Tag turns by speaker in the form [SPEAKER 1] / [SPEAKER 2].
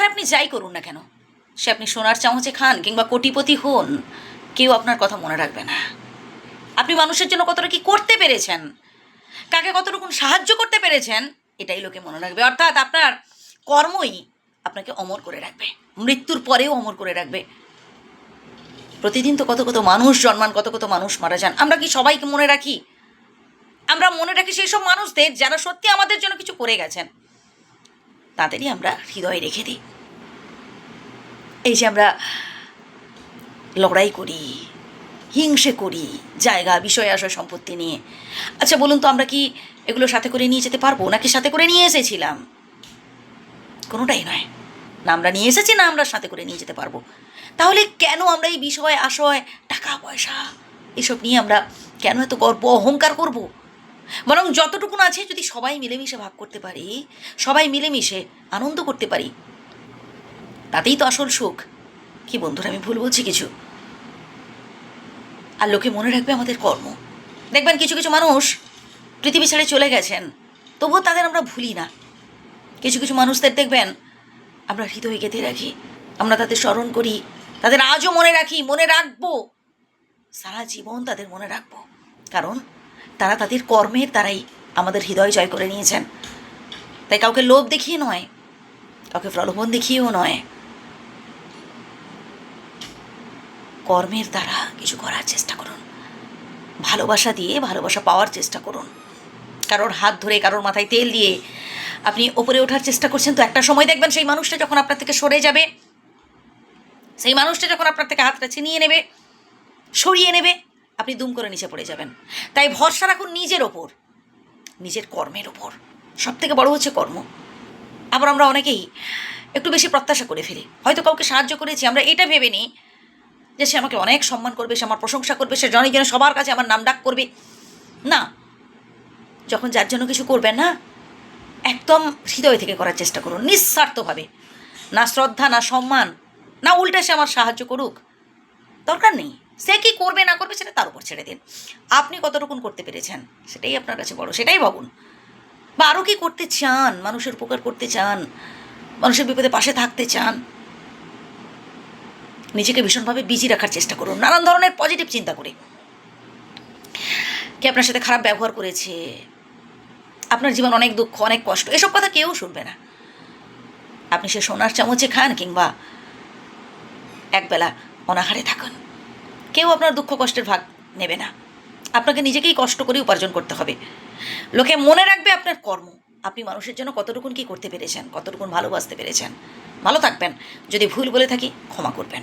[SPEAKER 1] এখানে আপনি যাই করুন না কেন, সে আপনি সোনার চামচে খান কিংবা কোটিপতি হন, কেউ আপনার কথা মনে রাখবে না। আপনি মানুষের জন্য কতটা কি করতে পেরেছেন, কাকে কতটুকু সাহায্য করতে পেরেছেন, এটাই লোকে মনে রাখবে। অর্থাৎ আপনার কর্মই আপনাকে অমর করে রাখবে, মৃত্যুর পরেও অমর করে রাখবে। প্রতিদিন তো কত কত মানুষ জন্মান, কত কত মানুষ মারা যান, আমরা কি সবাইকে মনে রাখি? আমরা মনে রাখি সেই সব মানুষদের যারা সত্যি আমাদের জন্য কিছু করে গেছেন, তাদেরই আমরা হৃদয়ে রেখে দিই। এই যে আমরা লড়াই করি, হিংসে করি জায়গা, বিষয়, আশয়, সম্পত্তি নিয়ে, আচ্ছা বলুন তো আমরা কি এগুলো সাথে করে নিয়ে যেতে পারবো, নাকি সাথে করে নিয়ে এসেছিলাম? কোনোটাই নয়। না আমরা নিয়ে এসেছি, না আমরা সাথে করে নিয়ে যেতে পারবো। তাহলে কেন আমরা এই বিষয়, আশয়, টাকা পয়সা এসব নিয়ে আমরা কেন এত গর্ব অহংকার করব? বরং যতটুকুন আছে যদি সবাই মিলেমিশে ভাগ করতে পারি, সবাই মিলেমিশে আনন্দ করতে পারি, তাতেই তো আসল সুখ। কি বন্ধুরা, আমি ভুল বলছি কিছু? আর লোকে মনে রাখবে আমাদের কর্ম। দেখবেন কিছু কিছু মানুষ পৃথিবী ছেড়ে চলে গেছেন, তবুও তাদের আমরা ভুলি না। কিছু কিছু মানুষদের দেখবেন আমরা হৃদয়ে গেঁথে রাখি, আমরা তাদের স্মরণ করি, তাদের আজও মনে রাখি, মনে রাখবো, সারা জীবন তাদের মনে রাখবো। কারণ তারা তাদের কর্মের দ্বারাই আমাদের হৃদয় জয় করে নিয়েছেন। তাই কাউকে লোভ দেখিয়ে নয়, কাউকে প্রলোভন দেখিয়েও নয়, কর্মের দ্বারা কিছু করার চেষ্টা করুন, ভালোবাসা দিয়ে ভালোবাসা পাওয়ার চেষ্টা করুন। কারোর হাত ধরে, কারোর মাথায় তেল দিয়ে আপনি ওপরে ওঠার চেষ্টা করছেন, তো একটা সময় দেখবেন সেই মানুষটা যখন আপনার থেকে সরে যাবে, সেই মানুষটা যখন আপনার থেকে হাতটা ছিনিয়ে নেবে, সরিয়ে নেবে, আপনি দুম করে নিচে পড়ে যাবেন। তাই ভরসা রাখুন নিজের ওপর, নিজের কর্মের ওপর। সব থেকে বড় হচ্ছে কর্ম। আবার আমরা অনেকেই একটু বেশি প্রত্যাশা করে ফেলি। হয়তো কাউকে সাহায্য করেছি, আমরা এটা ভেবে নিই যে সে আমাকে অনেক সম্মান করবে, সে আমার প্রশংসা করবে, সে জনে জনে সবার কাছে আমার নাম ডাক করবে। না, যখন যার জন্য কিছু করবেন না, একদম হৃদয় থেকে করার চেষ্টা করুন, নিঃস্বার্থভাবে। না শ্রদ্ধা, না সম্মান, না উল্টে সে আমার সাহায্য করুক, দরকার নেই। সে কি করবে না করবে সেটা তার উপর ছেড়ে দিন। আপনি কতটুকুন করতে পেরেছেন সেটাই আপনার কাছে বড়, সেটাই ভাবুন। বা আরও কি করতে চান, মানুষের উপকার করতে চান, মানুষের বিপদে পাশে থাকতে চান, নিজেকে ভীষণভাবে বিজি রাখার চেষ্টা করুন, নানান ধরনের পজিটিভ চিন্তা করে। কে আপনার সাথে খারাপ ব্যবহার করেছে, আপনার জীবন অনেক দুঃখ, অনেক কষ্ট, এসব কথা কেউ শুনবে না। আপনি সে সোনার চামচে খান কিংবা একবেলা অনাহারে থাকুন, কেউ আপনার দুঃখ কষ্টের ভাগ নেবে না। আপনাকে নিজেকেই কষ্ট করে উপার্জন করতে হবে। লোকে মনে রাখবে আপনার কর্ম, আপনি মানুষের জন্য কতটুকুন কী করতে পেরেছেন, কতটুকুন ভালোবাসতে পেরেছেন। ভালো থাকবেন। যদি ভুল বলে থাকি ক্ষমা করবেন।